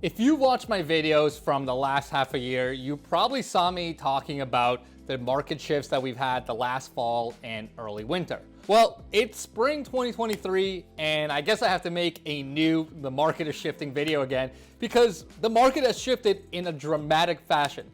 If you watched my videos from the last half a year, you probably saw me talking about the market shifts that we've had the last fall and early winter. Well, it's spring 2023, and I guess I have to make a new "the market is shifting" video again because the market has shifted in a dramatic fashion.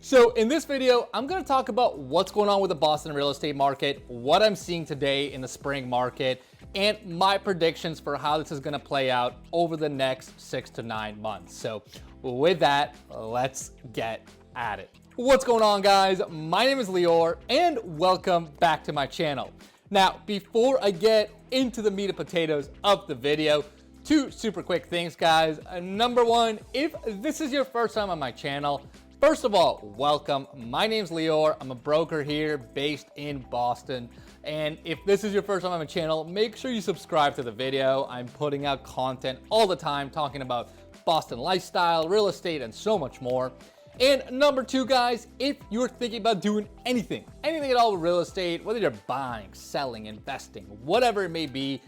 So in this video, I'm going to talk about what's going on with the Boston real estate market, what I'm seeing today in the spring market, and my predictions for how this is going to play out over the next 6 to 9 months. So with that, let's get at it. What's going on, guys? My name is Lior, and welcome back to my channel. Now, before I get into the meat and potatoes of the video, two super quick things, guys. Number one, if this is your first time on my channel, first of all, welcome. My name's Lior. I'm a broker here based in Boston. And if this is your first time on my channel, make sure you subscribe to the video. I'm putting out content all the time talking about Boston lifestyle, real estate, and so much more. And number two, guys, if you're thinking about doing anything at all with real estate, whether you're buying, selling, investing, whatever it may be,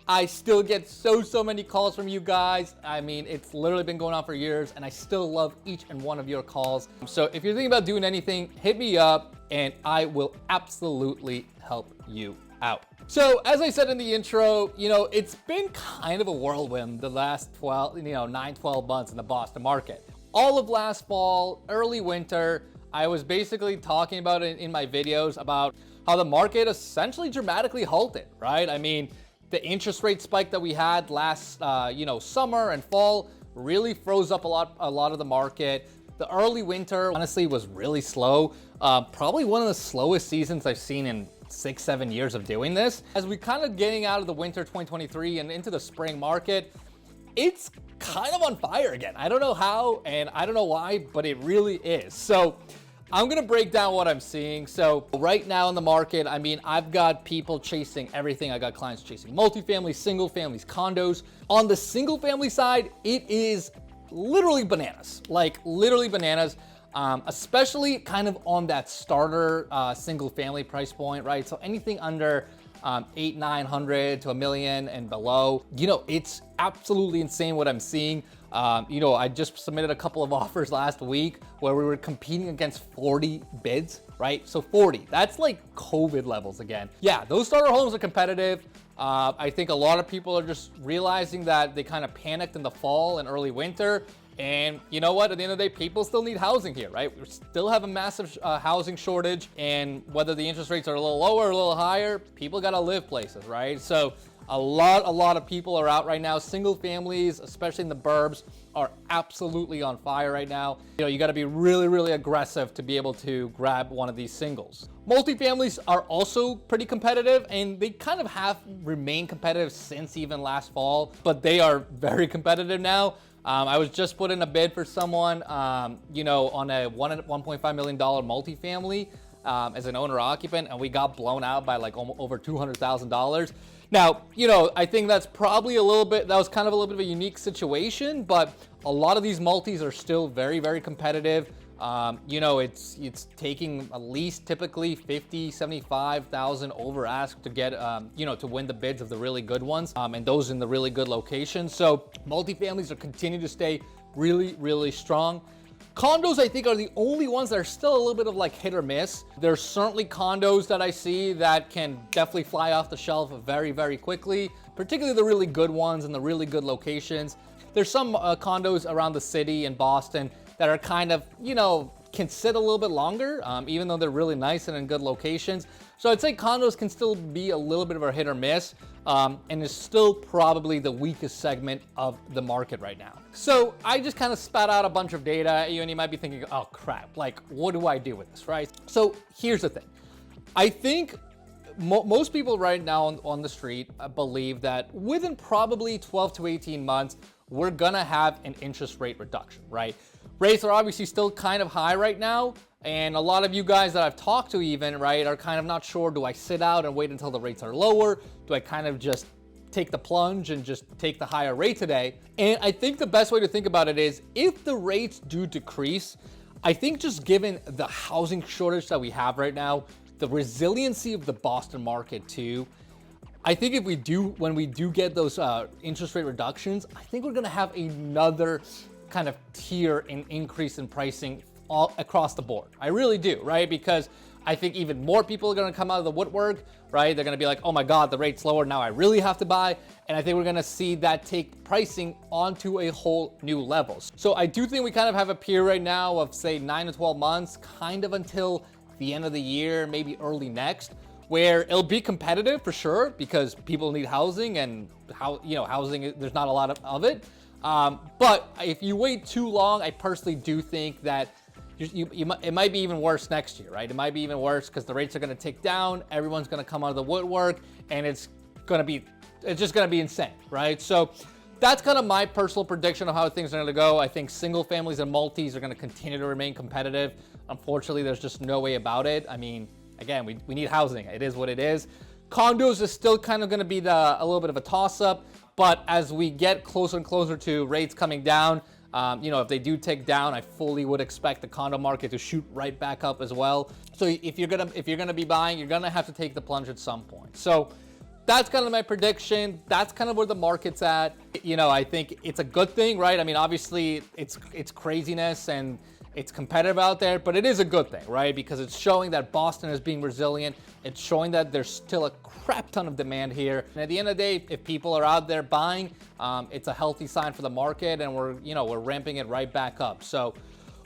I still get so many calls from you guys. I mean, it's literally been going on for years, and I still love each and one of your calls. So if you're thinking about doing anything, hit me up and I will absolutely help you out. So as I said in the intro, it's been kind of a whirlwind the last 12 months in the Boston market. All of last fall, early winter, I was basically talking about it in my videos about how the market essentially dramatically halted, right? I mean, the interest rate spike that we had last, summer and fall really froze up a lot of the market. The early winter, honestly, was really slow. Probably one of the slowest seasons I've seen in 6-7 years of doing this. As we kind of getting out of the winter 2023 and into the spring market, it's kind of on fire again. I don't know how and I don't know why, but it really is. So I'm gonna break down what I'm seeing. So right now in the market, I mean, I've got people chasing everything. I got clients chasing multifamily, single families, condos. On the single family side, it is literally bananas, especially kind of on that starter single family price point, right? So anything under $800,000-900,000 to $1 million and below, it's absolutely insane what I'm seeing. I just submitted a couple of offers last week where we were competing against 40 bids, right? So 40, that's like COVID levels again. Yeah, those starter homes are competitive. I think a lot of people are just realizing that they kind of panicked in the fall and early winter. And you know what? At the end of the day, people still need housing here, right? We still have a massive housing shortage, and whether the interest rates are a little lower or a little higher, people got to live places, right? So a lot of people are out right now. Single families, especially in the burbs, are absolutely on fire right now. You got to be really aggressive to be able to grab one of these singles. Multifamilies are also pretty competitive, and they kind of have remained competitive since even last fall, but they are very competitive now. I was just put in a bid for someone, on a $1.5 million multifamily as an owner occupant, and we got blown out by like over $200,000. Now, I think that's probably that was kind of a little bit of a unique situation, but a lot of these multis are still very competitive. It's taking at least typically 50-75,000 over ask to get, to win the bids of the really good ones, and those in the really good locations. So multifamilies are continuing to stay really strong. Condos, I think, are the only ones that are still a little bit of like hit or miss. There's certainly condos that I see that can definitely fly off the shelf very quickly, particularly the really good ones and the really good locations. There's some condos around the city in Boston that are kind of, can sit a little bit longer, even though they're really nice and in good locations. So I'd say condos can still be a little bit of a hit or miss, and is still probably the weakest segment of the market right now. So I just kind of spat out a bunch of data, and you might be thinking, oh crap, like what do I do with this, right? So here's the thing. I think most people right now on the street believe that within probably 12 to 18 months, we're gonna have an interest rate reduction, right? Rates are obviously still kind of high right now, and a lot of you guys that I've talked to even, right, are kind of not sure, do I sit out and wait until the rates are lower? Do I kind of just take the plunge and just take the higher rate today? And I think the best way to think about it is if the rates do decrease, I think just given the housing shortage that we have right now, the resiliency of the Boston market too, I think when we do get those interest rate reductions, I think we're gonna have another kind of tier and increase in pricing all across the board. I really do, right? Because I think even more people are going to come out of the woodwork, right? They're going to be like, oh my God, the rate's lower. Now I really have to buy. And I think we're going to see that take pricing onto a whole new level. So I do think we kind of have a period right now of say 9 to 12 months, kind of until the end of the year, maybe early next, where it'll be competitive for sure because people need housing, and housing, there's not a lot of it. But if you wait too long, I personally do think that it might be even worse next year, right? It might be even worse because the rates are going to tick down. Everyone's going to come out of the woodwork, and it's just going to be insane, right? So that's kind of my personal prediction of how things are going to go. I think single families and multis are going to continue to remain competitive. Unfortunately, there's just no way about it. I mean, again, we need housing. It is what it is. Condos is still kind of going to be a little bit of a toss-up, but as we get closer and closer to rates coming down, if they do take down, I fully would expect the condo market to shoot right back up as well. So if you're gonna be buying, you're gonna have to take the plunge at some point. So that's kind of my prediction. That's kind of where the market's at. I think it's a good thing, right? I mean, obviously it's craziness and it's competitive out there, but it is a good thing, right? Because it's showing that Boston is being resilient. It's showing that there's still a crap ton of demand here. And at the end of the day, if people are out there buying, it's a healthy sign for the market, and we're ramping it right back up. So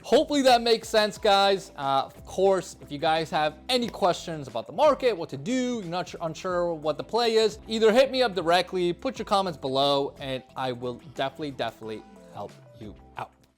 hopefully that makes sense, guys. Of course, if you guys have any questions about the market, what to do, you're not unsure what the play is, either hit me up directly, put your comments below, and I will definitely help you out.